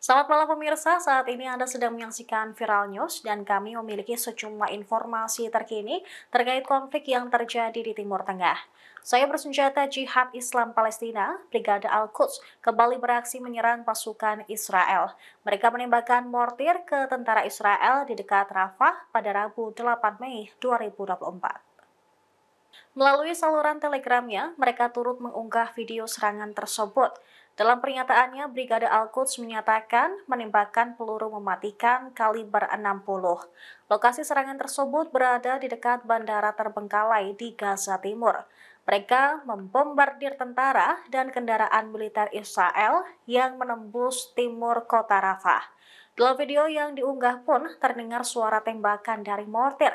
Selamat malam pemirsa, saat ini Anda sedang menyaksikan Viral News dan kami memiliki sejumlah informasi terkini terkait konflik yang terjadi di Timur Tengah. Saya bersenjata Jihad Islam Palestina, Brigade Al-Quds, kembali beraksi menyerang pasukan Israel. Mereka menembakkan mortir ke tentara Israel di dekat Rafah pada Rabu 8 Mei 2024. Melalui saluran telegramnya, mereka turut mengunggah video serangan tersebut. Dalam pernyataannya, Brigade Al-Quds menyatakan menembakkan peluru mematikan kaliber 60. Lokasi serangan tersebut berada di dekat bandara terbengkalai di Gaza Timur. Mereka membombardir tentara dan kendaraan militer Israel yang menembus timur kota Rafah. Dalam video yang diunggah pun terdengar suara tembakan dari mortir.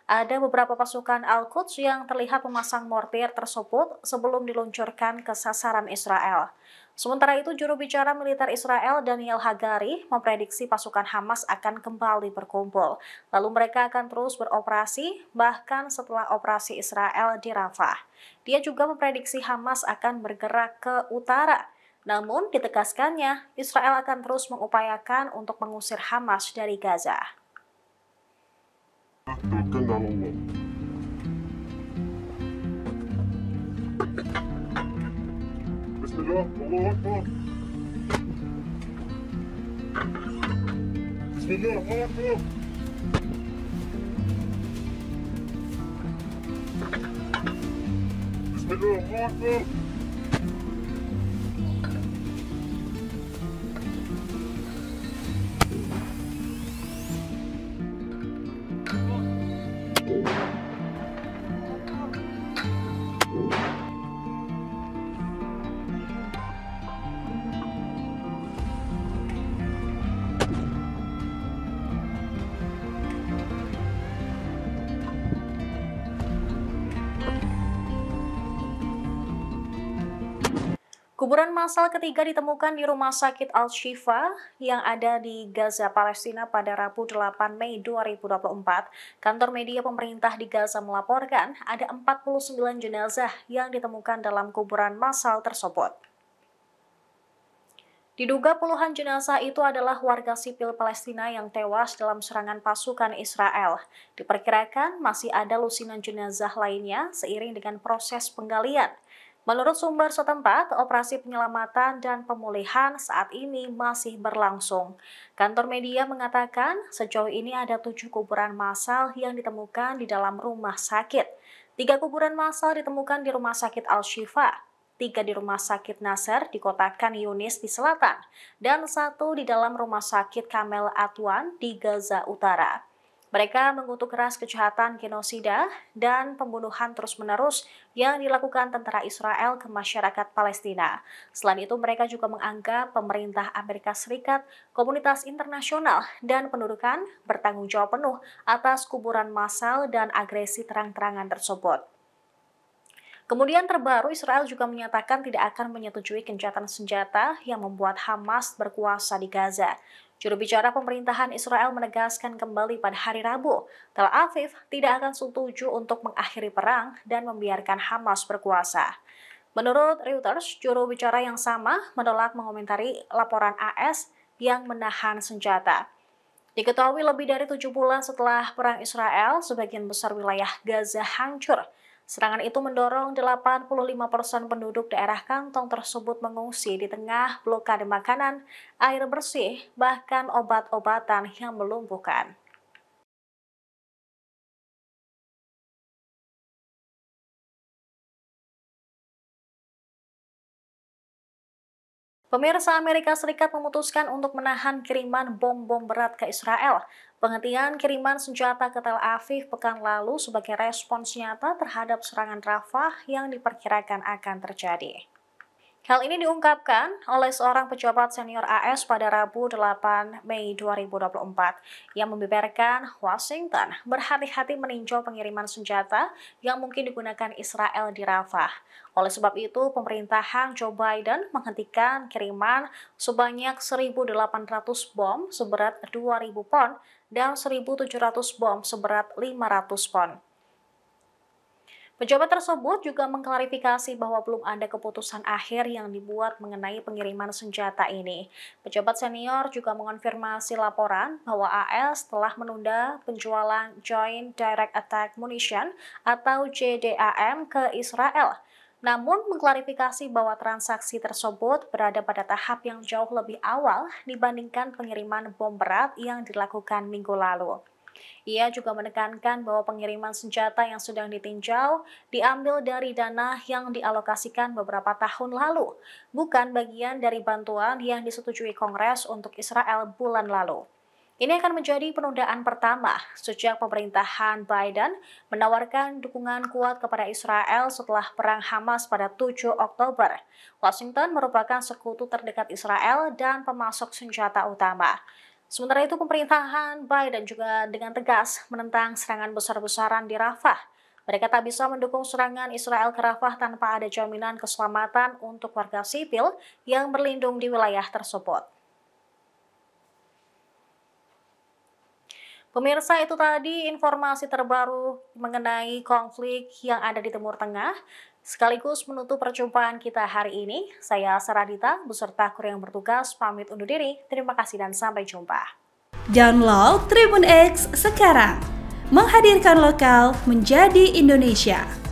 Ada beberapa pasukan Al-Quds yang terlihat memasang mortir tersebut sebelum diluncurkan ke sasaran Israel. Sementara itu, juru bicara militer Israel Daniel Hagari memprediksi pasukan Hamas akan kembali berkumpul. Lalu mereka akan terus beroperasi bahkan setelah operasi Israel di Rafah. Dia juga memprediksi Hamas akan bergerak ke utara. Namun, ditegaskannya, Israel akan terus mengupayakan untuk mengusir Hamas dari Gaza. توكلنا على الله. بسم الله الله اكبر. بسم الله الله اكبر. بسم الله الله اكبر. Kuburan massal ketiga ditemukan di Rumah Sakit Al-Shifa yang ada di Gaza, Palestina pada Rabu 8 Mei 2024. Kantor media pemerintah di Gaza melaporkan ada 49 jenazah yang ditemukan dalam kuburan massal tersebut. Diduga puluhan jenazah itu adalah warga sipil Palestina yang tewas dalam serangan pasukan Israel. Diperkirakan masih ada lusinan jenazah lainnya seiring dengan proses penggalian. Menurut sumber setempat, operasi penyelamatan dan pemulihan saat ini masih berlangsung. Kantor media mengatakan sejauh ini ada 7 kuburan massal yang ditemukan di dalam rumah sakit. 3 kuburan massal ditemukan di Rumah Sakit Al-Shifa, 3 di Rumah Sakit Nasser di kota Khan Yunis di selatan, dan 1 di dalam Rumah Sakit Kamel Atwan di Gaza Utara. Mereka mengutuk keras kejahatan genosida dan pembunuhan terus-menerus yang dilakukan tentara Israel ke masyarakat Palestina. Selain itu, mereka juga menganggap pemerintah Amerika Serikat, komunitas internasional, dan pendudukan bertanggung jawab penuh atas kuburan massal dan agresi terang-terangan tersebut. Kemudian terbaru, Israel juga menyatakan tidak akan menyetujui gencatan senjata yang membuat Hamas berkuasa di Gaza. Juru bicara pemerintahan Israel menegaskan kembali pada hari Rabu, Tel Aviv tidak akan setuju untuk mengakhiri perang dan membiarkan Hamas berkuasa. Menurut Reuters, juru bicara yang sama menolak mengomentari laporan AS yang menahan senjata. Diketahui lebih dari 7 bulan setelah perang Israel, sebagian besar wilayah Gaza hancur. Serangan itu mendorong 85% penduduk daerah kantong tersebut mengungsi di tengah blokade makanan, air bersih, bahkan obat-obatan yang melumpuhkan. Pemirsa, Amerika Serikat memutuskan untuk menahan kiriman bom-bom berat ke Israel. Penghentian kiriman senjata ke Tel Aviv pekan lalu sebagai respons nyata terhadap serangan Rafah yang diperkirakan akan terjadi. Hal ini diungkapkan oleh seorang pejabat senior AS pada Rabu 8 Mei 2024 yang membeberkan Washington berhati-hati meninjau pengiriman senjata yang mungkin digunakan Israel di Rafah. Oleh sebab itu, pemerintahan Joe Biden menghentikan kiriman sebanyak 1.800 bom seberat 2.000 pon dan 1.700 bom seberat 500 pon. Pejabat tersebut juga mengklarifikasi bahwa belum ada keputusan akhir yang dibuat mengenai pengiriman senjata ini. Pejabat senior juga mengonfirmasi laporan bahwa AS telah menunda penjualan Joint Direct Attack Munition atau JDAM ke Israel. Namun mengklarifikasi bahwa transaksi tersebut berada pada tahap yang jauh lebih awal dibandingkan pengiriman bom berat yang dilakukan minggu lalu. Ia juga menekankan bahwa pengiriman senjata yang sedang ditinjau diambil dari dana yang dialokasikan beberapa tahun lalu, bukan bagian dari bantuan yang disetujui Kongres untuk Israel bulan lalu. Ini akan menjadi penundaan pertama sejak pemerintahan Biden menawarkan dukungan kuat kepada Israel setelah perang Hamas pada 7 Oktober. Washington merupakan sekutu terdekat Israel dan pemasok senjata utama. Sementara itu, pemerintahan Biden juga dengan tegas menentang serangan besar-besaran di Rafah. Mereka tak bisa mendukung serangan Israel ke Rafah tanpa ada jaminan keselamatan untuk warga sipil yang berlindung di wilayah tersebut. Pemirsa, itu tadi informasi terbaru mengenai konflik yang ada di Timur Tengah. Sekaligus menutup perjumpaan kita hari ini. Saya Saradita beserta kru yang bertugas pamit undur diri. Terima kasih dan sampai jumpa. Download Tribun X sekarang. Menghadirkan lokal menjadi Indonesia.